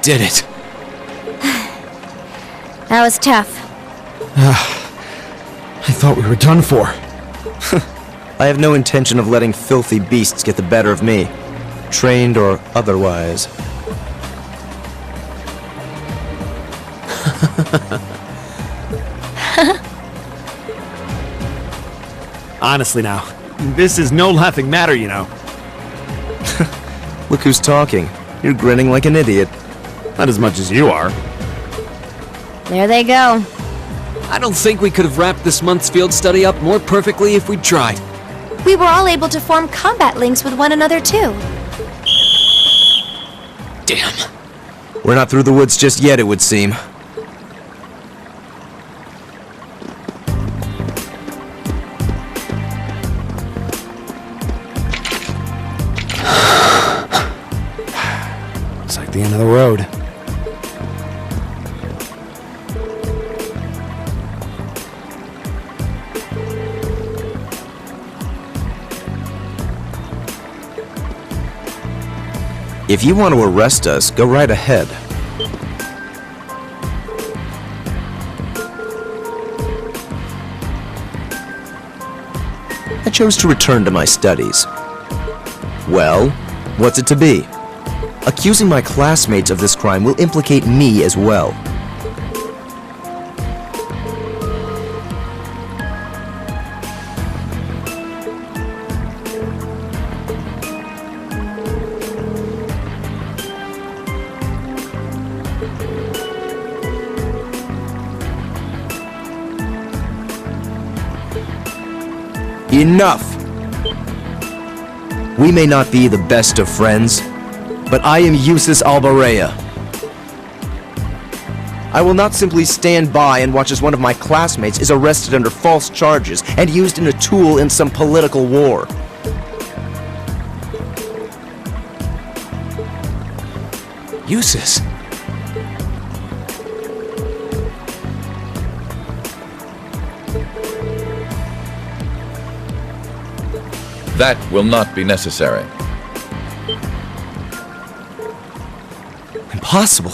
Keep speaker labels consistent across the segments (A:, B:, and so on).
A: did it.
B: That was tough.
A: I thought we were done for.
C: I have no intention of letting filthy beasts get the better of me, trained or otherwise.
A: Honestly now, this is no laughing matter, you know.
C: Look who's talking. You're grinning like an idiot.
A: Not as much as you are.
B: There they go.
D: I don't think we could have wrapped this month's field study up more perfectly if we'd tried.
B: We were all able to form combat links with one another, too.
D: Damn.
C: We're not through the woods just yet, it would seem.
A: It's like the end of the road.
C: If you want to arrest us, go right ahead. I chose to return to my studies. Well, what's it to be? Accusing my classmates of this crime will implicate me as well. Enough! We may not be the best of friends, but I am Yusis Albareya. I will not simply stand by and watch as one of my classmates is arrested under false charges and used as a tool in some political war.
D: Yusis.
E: That will not be necessary.
C: Impossible.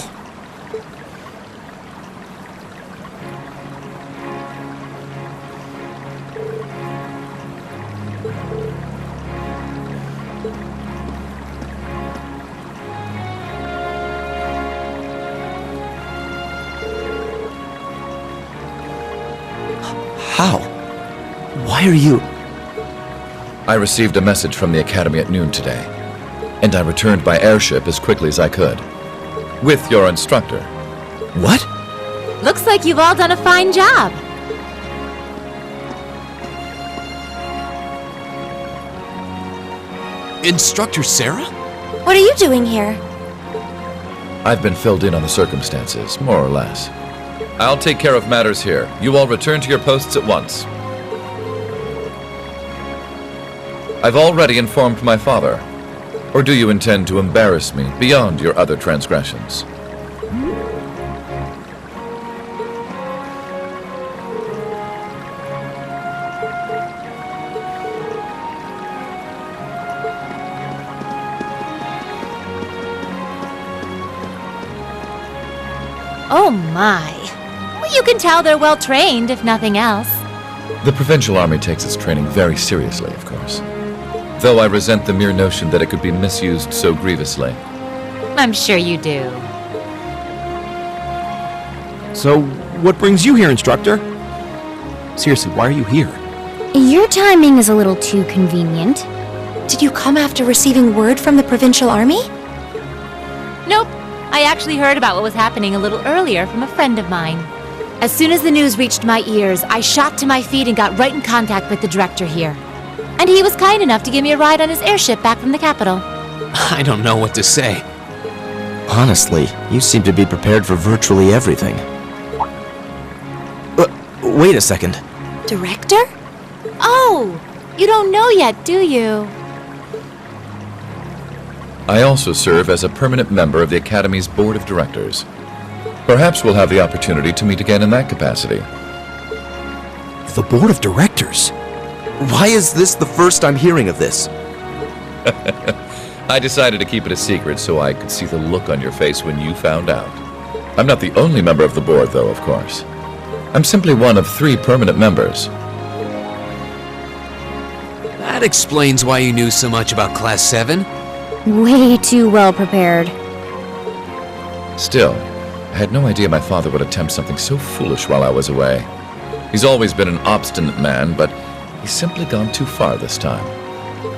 C: How? Why are you...
E: I received a message from the Academy at noon today, and I returned by airship as quickly as I could. With your instructor.
C: What?
B: Looks like you've all done a fine job.
D: Instructor Sarah?
B: What are you doing here?
E: I've been filled in on the circumstances, more or less. I'll take care of matters here. You all return to your posts at once. I've already informed my father. Or do you intend to embarrass me beyond your other transgressions?
B: Oh my. Well, you can tell they're well trained, if nothing else.
E: The Provincial Army takes its training very seriously, of course. Though I resent the mere notion that it could be misused so grievously.
B: I'm sure you do.
A: So, what brings you here, Instructor? Seriously, why are you here?
B: Your timing is a little too convenient.
F: Did you come after receiving word from the Provincial Army?
B: Nope. I actually heard about what was happening a little earlier from a friend of mine. As soon as the news reached my ears, I shot to my feet and got right in contact with the director here. And he was kind enough to give me a ride on his airship back from the capital.
D: I don't know what to say.
C: Honestly, you seem to be prepared for virtually everything. Wait a second.
F: Director?
B: Oh! You don't know yet, do you?
E: I also serve as a permanent member of the Academy's Board of Directors. Perhaps we'll have the opportunity to meet again in that capacity.
A: The Board of Directors?
C: Why is this the first I'm hearing of this?
E: I decided to keep it a secret so I could see the look on your face when you found out. I'm not the only member of the board, though, of course. I'm simply one of 3 permanent members.
D: That explains why you knew so much about Class 7.
F: Way too well prepared.
E: Still, I had no idea my father would attempt something so foolish while I was away. He's always been an obstinate man, but he's simply gone too far this time.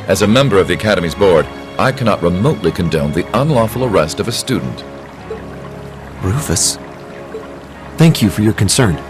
E: As a member of the Academy's board, I cannot remotely condone the unlawful arrest of a student.
A: Rufus, thank you for your concern.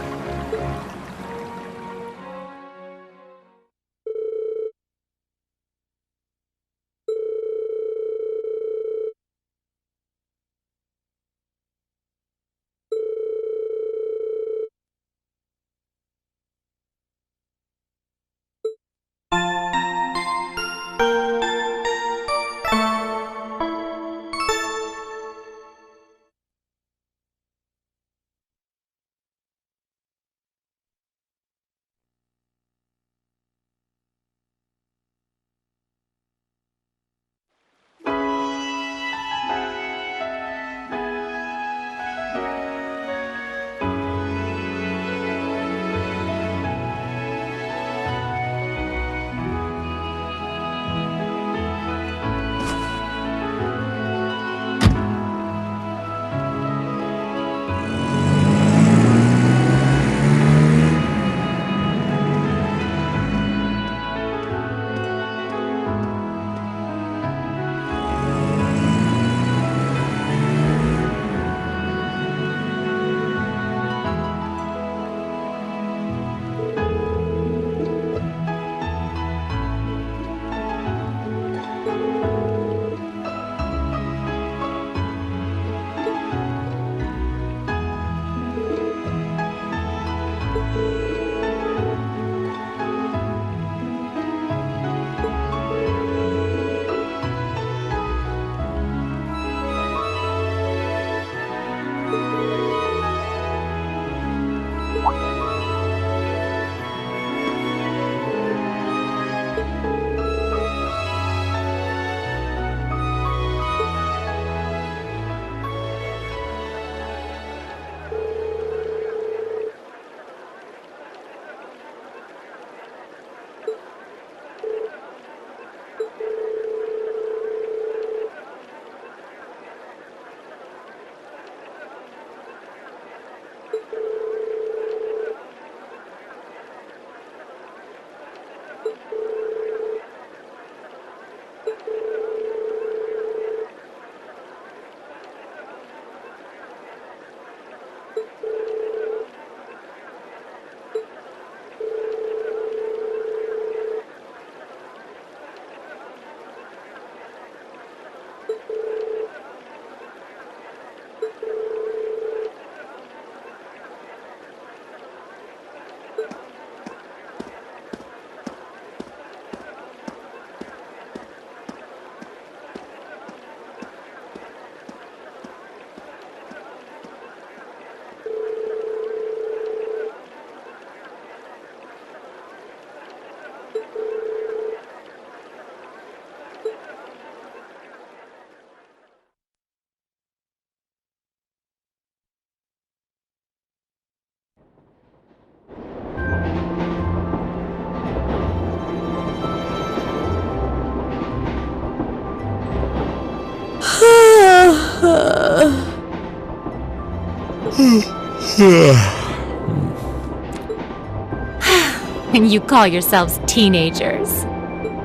B: And you call yourselves teenagers.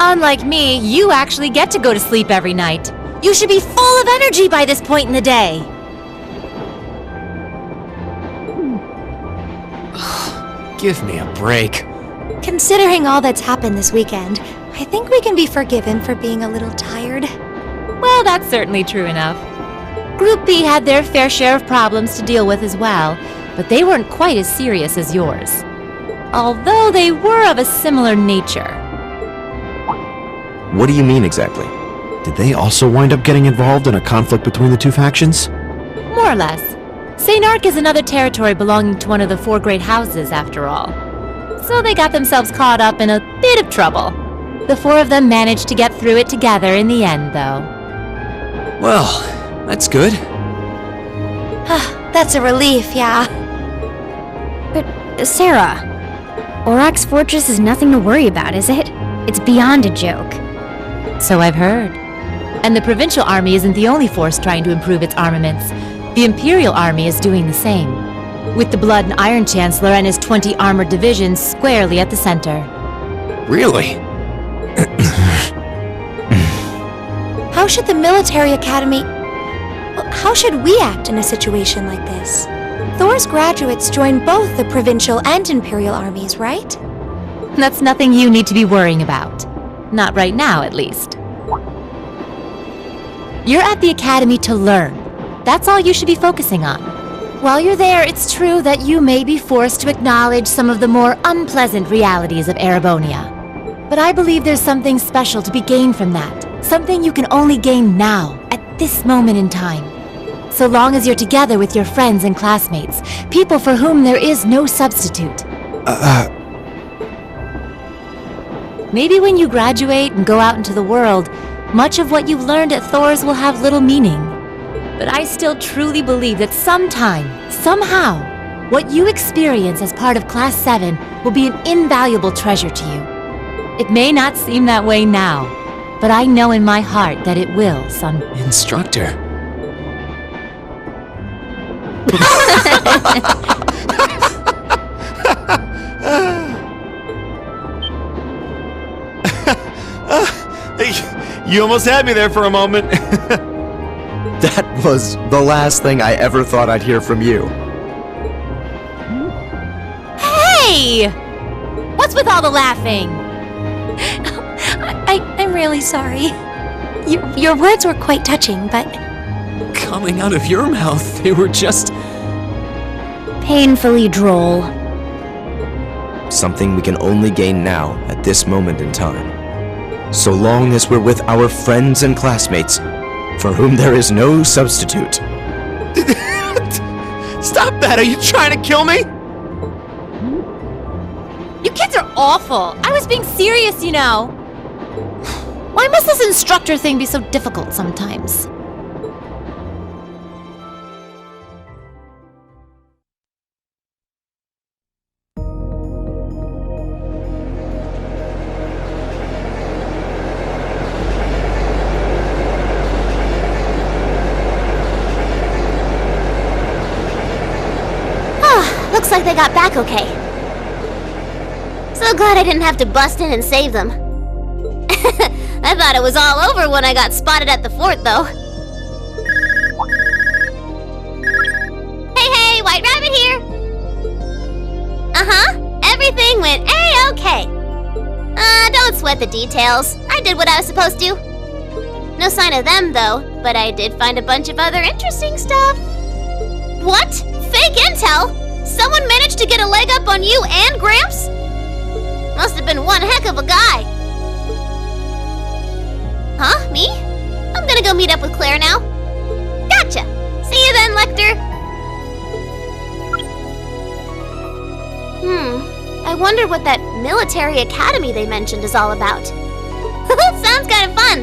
B: Unlike me, you actually get to go to sleep every night. You should be full of energy by this point in the day.
D: Give me a break.
F: Considering all that's happened this weekend, I think we can be forgiven for being a little tired.
B: Well, that's certainly true enough. Group B had their fair share of problems to deal with as well, but they weren't quite as serious as yours. Although they were of a similar nature.
C: What do you mean exactly?
A: Did they also wind up getting involved in a conflict between the 2 factions?
B: More or less. St. Ark is another territory belonging to one of the 4 great houses, after all. So they got themselves caught up in a bit of trouble. The 4 of them managed to get through it together in the end, though.
A: Well, that's good.
F: That's a relief, yeah.
G: But, Sarah, Aurochs Fortress is nothing to worry about, is it? It's beyond a joke.
B: So I've heard. And the Provincial Army isn't the only force trying to improve its armaments. The Imperial Army is doing the same, with the Blood and Iron Chancellor and his 20 armored divisions squarely at the center.
A: Really?
F: How should the military academy... Well, how should we act in a situation like this? Thor's graduates join both the Provincial and Imperial armies, right?
B: That's nothing you need to be worrying about. Not right now, at least. You're at the academy to learn. That's all you should be focusing on. While you're there, it's true that you may be forced to acknowledge some of the more unpleasant realities of Erebonia. But I believe there's something special to be gained from that. Something you can only gain now, at this moment in time. So long as you're together with your friends and classmates, people for whom there is no substitute. Maybe when you graduate and go out into the world, much of what you've learned at Thor's will have little meaning. But I still truly believe that sometime, somehow, what you experience as part of Class 7 will be an invaluable treasure to you. It may not seem that way now, but I know in my heart that it will someday.
A: Instructor. You almost had me there for a moment.
C: That was the last thing I ever thought I'd hear from you.
B: Hey! What's with all the laughing?
F: I'm really sorry. Your words were quite touching, but...
A: Coming out of your mouth, they were just...
G: Painfully droll.
C: Something we can only gain now at this moment in time. So long as we're with our friends and classmates, for whom there is no substitute.
A: Stop that! Are you trying to kill me?
B: You kids are awful. I was being serious, you know. Why must this instructor thing be so difficult sometimes?
H: Looks like they got back okay. So glad I didn't have to bust in and save them. I thought it was all over when I got spotted at the fort, though. Hey, White Rabbit here! Uh-huh, everything went A-okay. Don't sweat the details. I did what I was supposed to. No sign of them, though, but I did find a bunch of other interesting stuff. What? Fake intel? Someone managed to get a leg up on you and Gramps? Must have been one heck of a guy. Huh? Me? I'm gonna go meet up with Claire now. Gotcha! See you then, Lecter! I wonder what that military academy they mentioned is all about. Sounds kind of fun!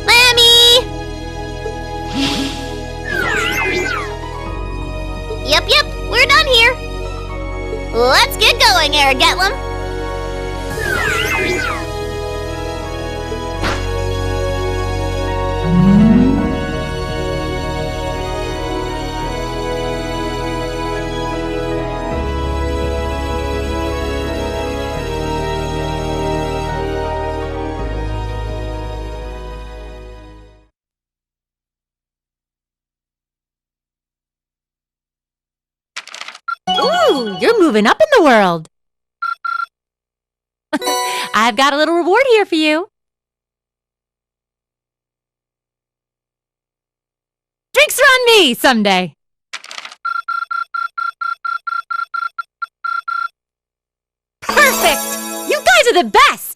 H: Lammy! Yep, we're done here. Let's get going, Aragetlum.
B: Ooh, you're moving up in the world. I've got a little reward here for you. Drinks are on me someday. Perfect! You guys are the best!